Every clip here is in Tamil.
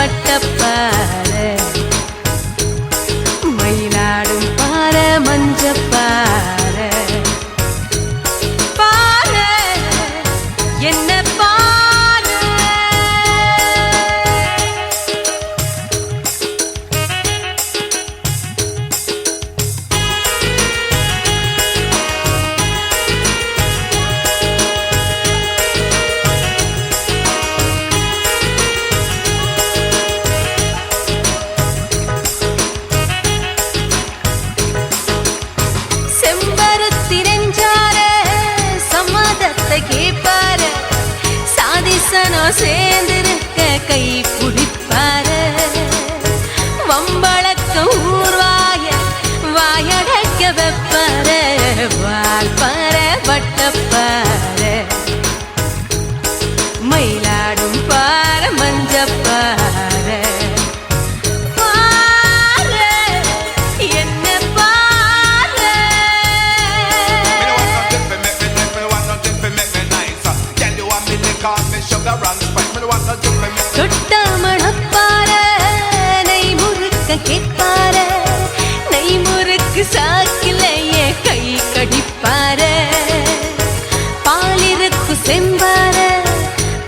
வட்டப்பாறை மயிலாடும் பாறை மஞ்சப்பாறை பாறை என்ன பாறை கேப்பாரு சாதிசனோ சேர்ந்திருக்க கை பிடிப்பாரு வம்பளக்க ஊர்வாய வாயடக்க வெப்பாரு வால்பாறை வட்டப்பாறை மயிலாடும் பாறை மஞ்சப்பாறை தொட்டாமணப்பாறை நெய் முறுக்க கேட்பாரு நெய் முறுக்கு சாக்கிலேயே கை கடிப்பாரு பாலிருக்கு செம்பாரு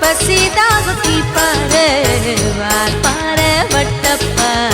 பசிதாக தீப்பாரு வால்பாறை வட்டப்பாறை